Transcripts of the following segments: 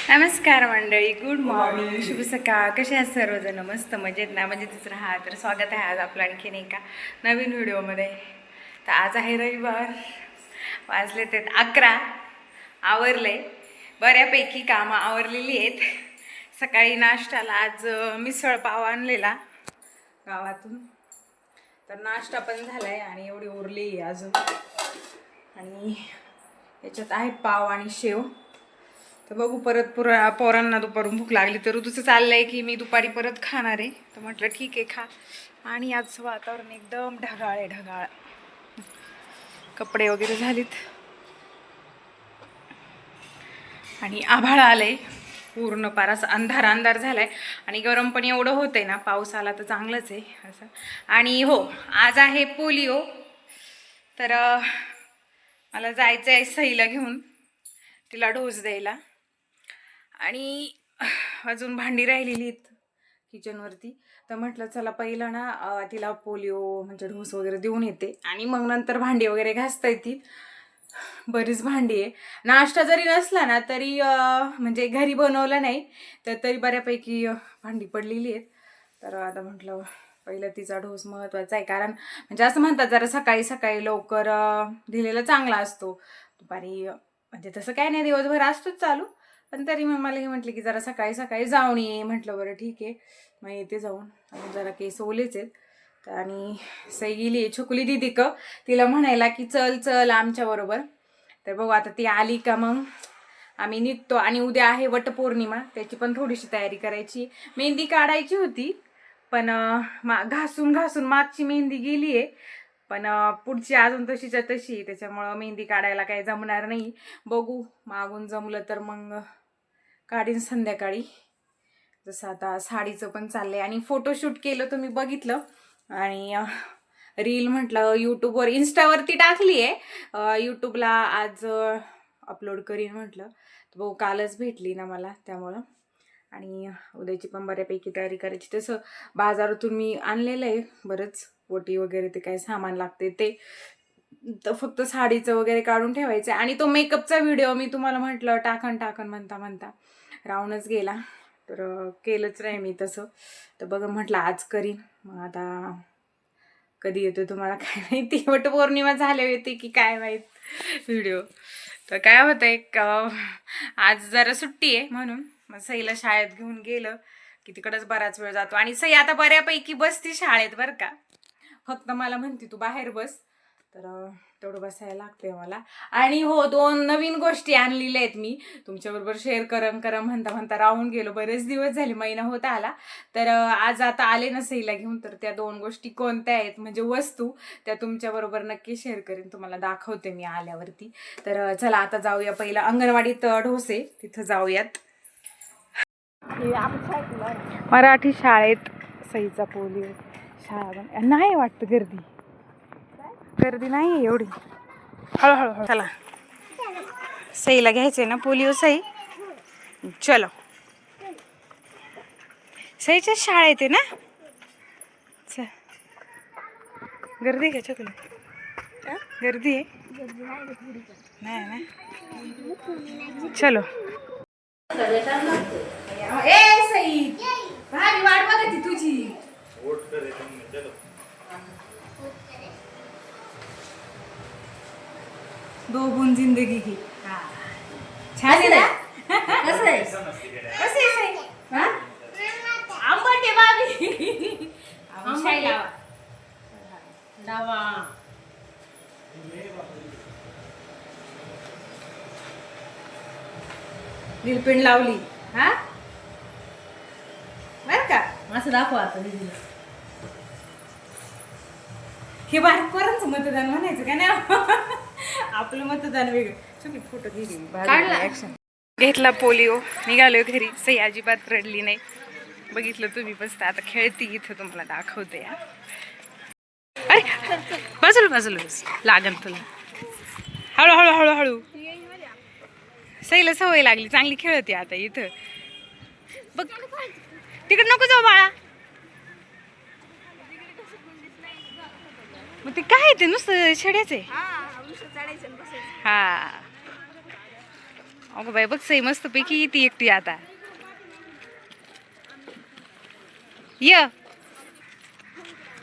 नमस्कार मंडळी, good morning, शुभ सकाळ. कसे आहात सर्वजण? मस्त मजेत ना? मजेतच राहा. तर स्वागत आहे आज आपलं आणखीन एका नवीन व्हिडिओमध्ये. तर आज आहे रविवार, वाजले ते 11. आवरले बऱ्यापैकी, कामं आवरलेली आहेत. सकाळी नाश्त्याला आज मिसळ पाव आणलेला गावातून, तर नाश्ता पण झालाय आणि एवढी उरली आहे अजून. आणि याच्यात आहे पाव आणि शेव. तर बघू, परत पोरांना दुपारून भूक लागली तर ऋतूचं चाललंय की मी दुपारी परत खाणार आहे. तर म्हटलं ठीक आहे, खा. आणि आज वातावरण एकदम ढगाळ आहे, ढगाळ. कपडे वगैरे झालीत आणि आभाळ आलंय पूर्ण, पारास अंधार अंधार झालाय. आणि गरम पण एवढं होतंय ना, पाऊस आला तर चांगलंच आहे असं. आणि हो, आज आहे पोलिओ. तर मला जायचं आहे सईला घेऊन, तिला डोस द्यायला. आणि अजून भांडी राहिलेली आहेत किचनवरती. तर म्हटलं चला पहिलं ना तिला पोलिओ म्हणजे डोस वगैरे देऊन येते आणि मग नंतर भांडी वगैरे घासता येतील. बरीच भांडी आहे. नाश्ता जरी नसला ना तरी म्हणजे घरी बनवलं नाही तर तरी बऱ्यापैकी भांडी पडलेली आहेत. तर आता म्हटलं पहिलं तिचा डोस महत्त्वाचा आहे, कारण म्हणजे असं म्हणतात जरा सकाळी सकाळी लवकर दिलेला चांगला असतो. दुपारी म्हणजे तसं काय नाही, दिवसभर असतोच चालू, पण तरी मग मला हे म्हटलं की जरा सकाळी सकाळी जाऊन ये. म्हटलं बरं ठीक आहे, मग येते जाऊन. आणि जरा केस ओलेच आहेत. तर आणि सई गेली आहे छकुली दिदी तिला म्हणायला की चल चल आमच्याबरोबर. तर बघू आता ती आली का मग आम्ही निघतो. आणि उद्या आहे वटपौर्णिमा, त्याची पण थोडीशी तयारी करायची. मेहंदी काढायची होती पण घासून घासून मागची मेहंदी गेली आहे, पण पुढची अजून तशीच्या तशी, त्याच्यामुळं मेहंदी काढायला काही जमणार नाही. बघू, मागून जमलं तर मग काढीन संध्याकाळी. जसं आता साडीचं पण चाललंय. आणि फोटोशूट केलं तुम्ही बघितलं. आणि रील म्हटलं यूट्यूबवर, इन्स्टावरती टाकली आहे. यूट्यूबला आज अपलोड करीन म्हटलं. तर बघू, कालच भेटली ना मला, त्यामुळं. आणि उद्याची पण बऱ्यापैकी तयारी करायची. तसं बाजारातून मी आणलेलं आहे बरंच, ओटी वगैरे ते काय सामान लागते ते, तर फक्त साडीचं वगैरे काढून ठेवायचं. आणि तो मेकअपचा व्हिडिओ मी तुम्हाला म्हटलं टाकन म्हणता म्हणता राहूनच गेला. तर केलंच नाही मी तसं. तर बघा म्हटलं आज करीन. मग आता कधी येतो तुम्हाला काय माहिती, वटपौर्णिमा झाले होते की काय माहीत व्हिडिओ. तर काय होतं, एक आज जरा सुट्टी आहे म्हणून मग सईला शाळेत घेऊन गेलं की तिकडंच बराच वेळ जातो. आणि सई आता बऱ्यापैकी बसती शाळेत बरं का, फक्त मला म्हणते तू बाहेर बस. तर तेवढं बसायला लागतंय मला. आणि हो, 2 नवीन गोष्टी आणलेल्या आहेत मी तुमच्याबरोबर शेअर करम म्हणता म्हणता राहून गेलो. बरेच दिवस झाले, महिना होत आला. तर आज आता आले ना सईला घेऊन, तर त्या 2 गोष्टी कोणत्या आहेत म्हणजे वस्तू, त्या तुमच्याबरोबर नक्की शेअर करेन, तुम्हाला दाखवते मी आल्यावरती. तर चला आता जाऊया पहिला अंगणवाडीत ढोसे, तिथं जाऊयात. मराठी शाळेत सईचा पोलिओ. शाळा नाही वाटतं गर्दी नाही एवढी. हळूहळू चला, सईला घ्यायचंय ना पोलिओ. सई चलो, सईच्या शाळेत आहे ना. गर्दी का चकली? गर्दी आहे नाही ना. चलो. ए सई, भारी वाट बघायची तुझी. दो गुण जिंदगी की. छान आहे ना. कसं आहे सई? आंबट आहे बाबी. शाई लावा. नीलपिंड लावली हा बर का, असं दाखवा आता दीदीला. हे बारीक पोरांचं मतदान म्हणायचं का नाही, आपलं मतदान वेगळं. चुकी फोटो ऍक्शन घेतला पोलिओ, निघालोय घरी. सई अजिबात रडली नाही, बघितलं तुम्ही. बसता आता खेळती इथं, तुम्हाला दाखवते. अरे बाजूला लागन तुला. हळूहळू हळूहळू. सईला सवय लागली, चांगली खेळते आता इथं. बघ तिकडे नको जाऊ बाळा. मग ते काय ते नुसतं शेड्याच आहे. हा अगं बाई बघ सई मस्त पैकी ती एकटी आता य.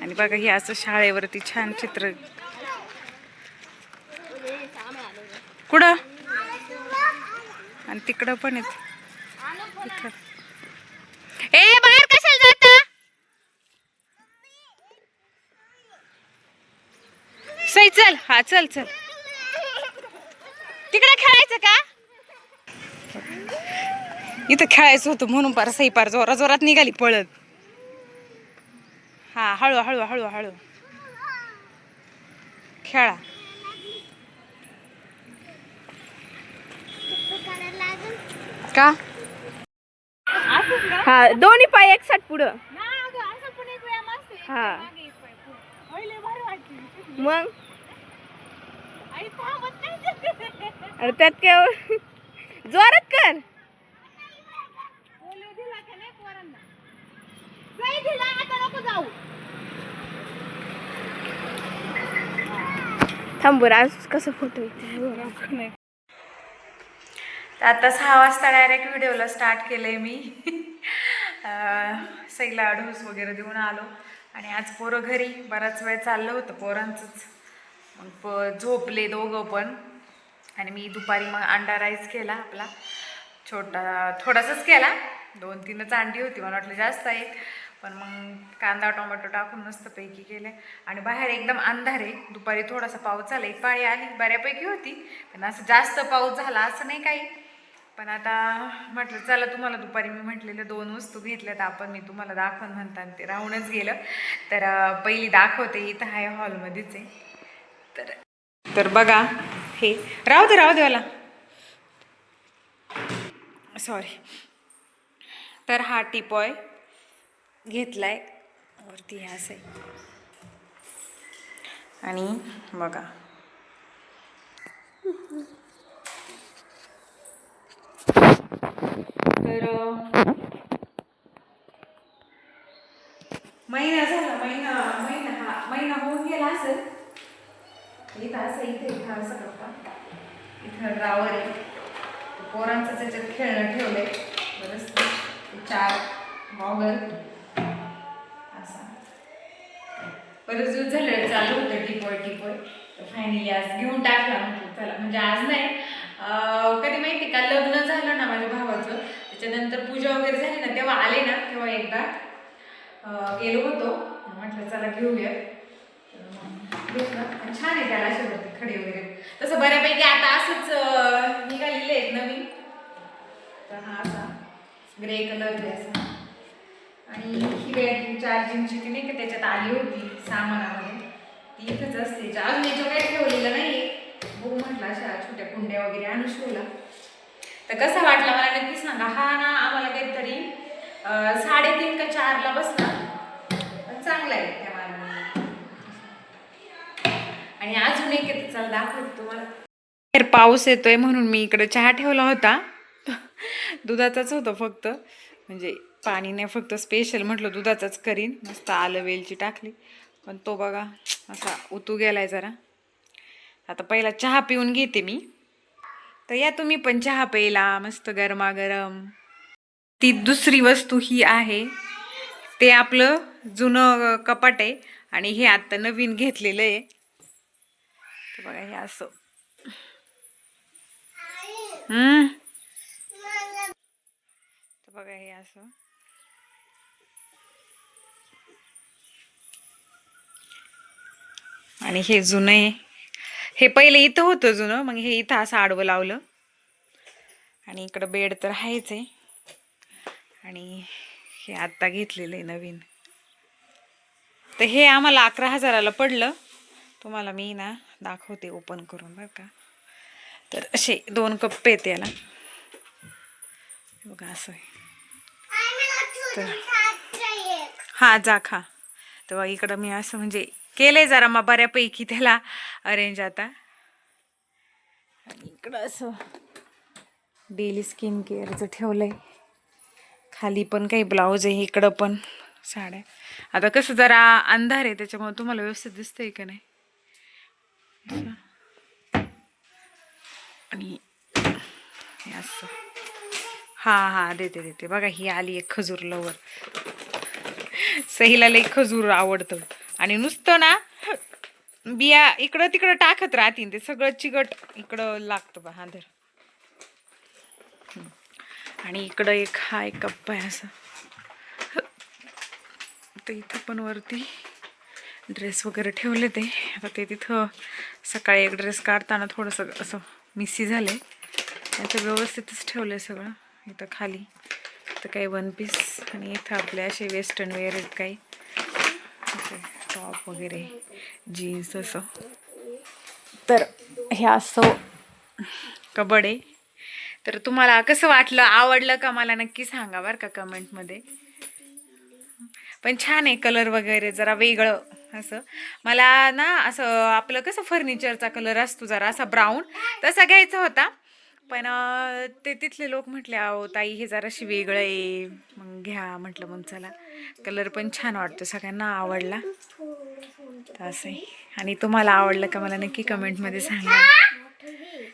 आणि बघा हे असं शाळेवरती छान चित्र. कुठं आणि तिकडं पण आहेत. ए बाहेर कशाला जाता? सई चल. हा चल चल. तिकडे खेळायचं का? इथं खेळायचं होतं म्हणून पार सई पार जोरा जोरात निघाली पळत. हा हळू हळू हळू हळू खेळा. का? हा दोन्ही पाय एकसाथ पुढं. हा मग अरे त्यात काय जोरात कर. थांब बरं आज कसं फोटो येते. आता 6 वाजता डायरेक्ट व्हिडिओला स्टार्ट केलंय मी. सईला ढोस वगैरे देऊन आलो आणि आज पोरं घरी. बराच वेळ चाललं होतं पोरांचंच. मग झोपले दोघं पण. आणि मी दुपारी मग अंडा राईस केला आपला छोटा थोडासाच केला. 2-3च अंडी होती. मला वाटलं जास्त आहे पण मग कांदा टोमॅटो टाकून मस्तपैकी केले. आणि बाहेर एकदम अंधार आहे. दुपारी थोडासा पाऊस झाला. एक पाळी आली बऱ्यापैकी होती पण असं जास्त पाऊस झाला असं नाही काही. पण आता म्हटलं चला तुम्हाला दुपारी मी म्हटलेलं 2 वस्तू घेतल्यात आपण. मी तुम्हाला दाखवून म्हणता ते राहूनच गेलं. तर पहिली दाखवते. इथं आहे हॉलमध्येच आहे. तर बघा हे राहू दे मला सॉरी. तर हा टिपॉय घेतलाय वरती हे असं आहे. आणि बघा तर महिना झाला. महिना होऊन गेला असेल. इथं असं इथं असं करता. इथं ड्रावर आहे. पोरांचं त्याच्यात खेळणं ठेवलंय बरंच. 4 गॉगल असा. बरंच दिवस झालं चालू होतं टिपॉय तर फायनली आज घेऊन टाकला. म्हटलं चला म्हणजे आज नाही कधी माहिती का लग्न झालं ना माझ्या भावाचं त्याच्यानंतर पूजा वगैरे झाली ना तेव्हा आले ना तेव्हा एकदा गेलो होतो. म्हटलं चला घेऊया. छान आहे त्याला असे वरती खडे वगैरे. तसं बऱ्यापैकी आता असंच निघालेले आहेत नवीन. तर हा असा ग्रे कलर असा. आणि ही बॅटरी चार्जिंगची ती नाही का त्याच्यात आली होती सामानामध्ये ती इथंच असते. अजून याच्यावर काही ठेवलेलं नाही. बघू म्हटलं अशा छोट्या कुंड्या वगैरे आणून ठेवला. तर कसा वाटला मला नक्की सांगा. हा ना आम्हाला काहीतरी 3.5 का 4ला बसला पण चांगला आहे त्या मानाने. आणि अजून एक येतं चला दाखवते तुम्हाला. बाहेर पाऊस येतोय म्हणून मी इकडे चहा ठेवला होता. दुधाचाच होता फक्त म्हणजे पाणी नाही. फक्त स्पेशल म्हटलं दुधाचाच करीन. मस्त आलं वेलची टाकली पण तो बघा असा उतू गेलाय जरा. आता पहिला चहा पिऊन घेते मी. तर या तुम्ही पण चहा प्यायला मस्त गरमागरम. ती दुसरी वस्तू ही आहे ते आपलं जुनं कपाट आहे आणि हे आता नवीन घेतलेलं आहे. तर बघा हे असं तर बघा हे असं आणि हे जुनं आहे. हे पहिले इथं होतं जुनं मग हे इथं असं आडवं लावलं. आणि इकडं बेड तर आहेच आहे. आणि हे आत्ता घेतलेलं आहे नवीन. तर हे आम्हाला 11,000ला पडलं. तुम्हाला मी ना दाखवते ओपन करून बरं का. तर असे 2 कप्पे आहेत याला बघा असं आहे. तर हा जा खा. तेव्हा इकडं मी असं म्हणजे केलंय जरा मग बऱ्यापैकी त्याला अरेंज आता. आणि इकडं असं डेली स्किन केअरचं ठेवलंय. खाली पण काही ब्लाऊज आहे. इकडं पण साड्या. आता कसं जरा अंधार आहे त्याच्यामुळे तुम्हाला व्यवस्थित दिसतंय का नाही. आणि असं. हा देते देते. बघा ही आली एक खजूर लवर. सहीला लई खजूर आवडतं आणि नुसतं ना बिया इकडं तिकडं टाकत राहतील, ते सगळं चिकट इकडं लागतं बा. हा धर. आणि इकडं एक हा एक कप्पा आहे असा. तर इथं पण वरती ड्रेस वगैरे ठेवले ते. आता ते तिथं सकाळी एक ड्रेस काढताना थोडंसं असं मिसी झालंय. त्याचं व्यवस्थितच ठेवलंय सगळं. इथं खाली तर काही वन पीस आणि इथं आपले असे वेस्टर्न वेअर आहेत काही टॉप वगैरे जीन्स असं. तर हे असं कबड आहे. तर तुम्हाला कसं वाटलं, आवडलं का मला नक्की सांगा बरं का कमेंटमध्ये. पण छान आहे कलर वगैरे जरा वेगळं असं. मला ना असं आपलं कसं फर्निचरचा कलर असतो जरा असा ब्राऊन तसा घ्यायचा होता. पण ते तिथले लोक म्हटले अहो ताई हे जराशी वेगळं आहे, मग घ्या म्हटलं. मग चला, कलर पण छान वाटतो, सगळ्यांना आवडला. तर असं आहे. आणि तुम्हाला आवडलं का मला नक्की कमेंटमध्ये सांगा.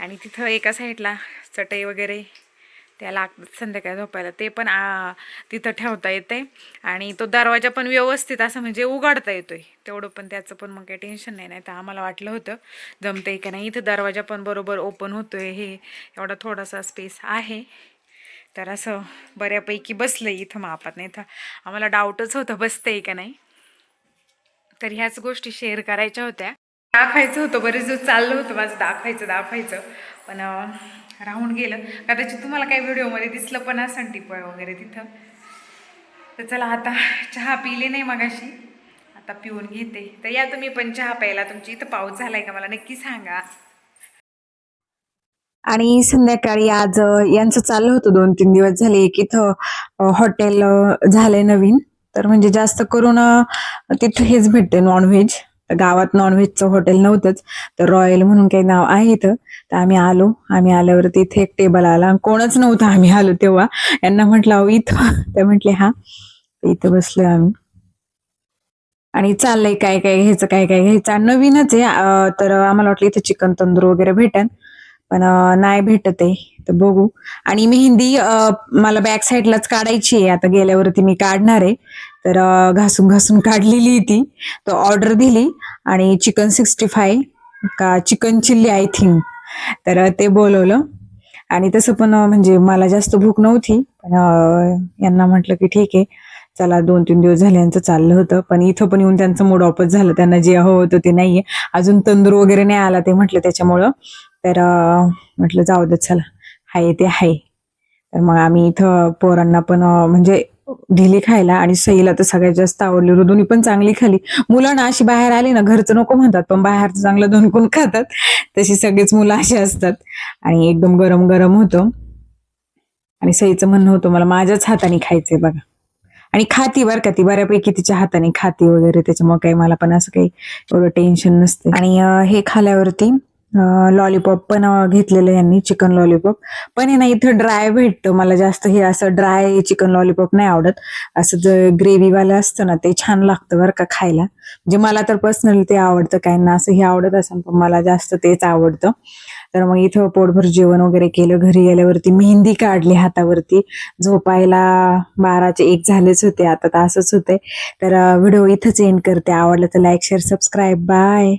आणि तिथं एका साईडला चटई वगैरे त्या लागतात संध्याकाळी झोपायला, ते पण तिथं ठेवता येते. आणि तो दरवाजा पण व्यवस्थित असं म्हणजे उघडता येतोय तेवढं पण, त्याचं पण मग काही टेन्शन नाही. तर आम्हाला वाटलं होतं जमतंय का नाही. इथं दरवाजा पण बरोबर ओपन होतोय, हे एवढा थोडासा स्पेस आहे. तर असं बऱ्यापैकी बसलंय इथं मापात. नाही तर आम्हाला डाऊटच होतं बसतंय का नाही. तर ह्याच गोष्टी शेअर करायच्या होत्या. दाखवायचं होतं, बरेच दिवस चाललं होतं माझं दाखवायचं पण राहून गेलं. कदाचित तुम्हाला काही व्हिडिओमध्ये दिसलं पण असं टिपळ वगैरे तिथं. तर चला आता चहा पिले नाही मगाशी, आता पिऊन घेते. तर या तुम्ही पण चहा प्यायला. तुमची इथं पाऊस झालाय का मला नक्की सांगा. आणि संध्याकाळी आज यांचं चाललं होतं 2-3 दिवस झाले की इथं हॉटेल झालंय नवीन. तर म्हणजे जास्त करून तिथं हेच भेटते नॉनव्हेज. गावात नॉनव्हेजचं हॉटेल नव्हतंच, तर रॉयल म्हणून काही नाव आहे इथं. तर आम्ही आल्यावरती इथे एक टेबल आला, कोणच नव्हतं आम्ही आलो तेव्हा. यांना म्हटलं अहो इथं, ते म्हटले हा. इथं बसलोय आम्ही आणि चाललंय काय काय घ्यायचं, काय काय घ्यायचं. नवीनच आहे. तर आम्हाला वाटलं इथं चिकन तंदूर वगैरे भेटेल, पण नाही भेटत आहे. तर बघू. आणि मेहंदी मला बॅक साईडलाच काढायची आहे, आता गेल्यावरती मी काढणार आहे. तर घासून घासून काढलेली ती. तर ऑर्डर दिली आणि चिकन 65 का चिकन चिल्ली आय थिंक. तर ते बोलवलं. आणि तसं पण म्हणजे मला जास्त भूक नव्हती, पण यांना म्हटलं की ठीक आहे चला. 2-3 दिवस झाले यांचं चाललं होतं, पण इथं पण येऊन त्यांचं मूड ऑफच झालं. त्यांना जे हवं होतं ते नाहीये अजून, तंदूर वगैरे नाही आला ते म्हटलं त्याच्यामुळं. तर म्हटलं जाऊ दे चला, हाय ते हाय. तर मग आम्ही इथं पोरांना पण म्हणजे दिली खायला, आणि सईला तर सगळ्यात जास्त आवडली. रुदुनी पण चांगली खाली. मुलं ना अशी बाहेर आली ना घरचं नको म्हणतात, पण बाहेरचं चांगलं दणकून खातात. तशी सगळीच मुलं अशी असतात. आणि एकदम गरम गरम होतं. आणि सईचं म्हणणं होतं मला माझ्याच हाताने खायचंय बघा. आणि खाती बरं का ती, बऱ्यापैकी तिच्या हाताने खाती वगैरे, त्याच्यामुळे काही मला पण असं काही एवढं टेन्शन नसते. आणि हे खाल्यावरती लॉलीपॉप पण घेतलेलं यांनी, चिकन लॉलीपॉप. पण हे ना इथं ड्राय भेटतं. मला जास्त हे असं ड्राय चिकन लॉलीपॉप नाही आवडत. असं जे ग्रेव्हीवालं असतं ना ते छान लागतं बरं का खायला. म्हणजे मला तर पर्सनली ते आवडतं, काहींना असं हे आवडत असेल, पण मला जास्त तेच आवडतं. तर मग इथं पोटभर जेवण वगैरे केलं. घरी गेल्यावरती मेहंदी काढली हातावरती. झोपायला 12चे 1 झालेच होते, आता तर असंच होते. तर व्हिडिओ इथंच एंड करते. आवडलं तर लाईक, शेअर, सबस्क्राईब. बाय.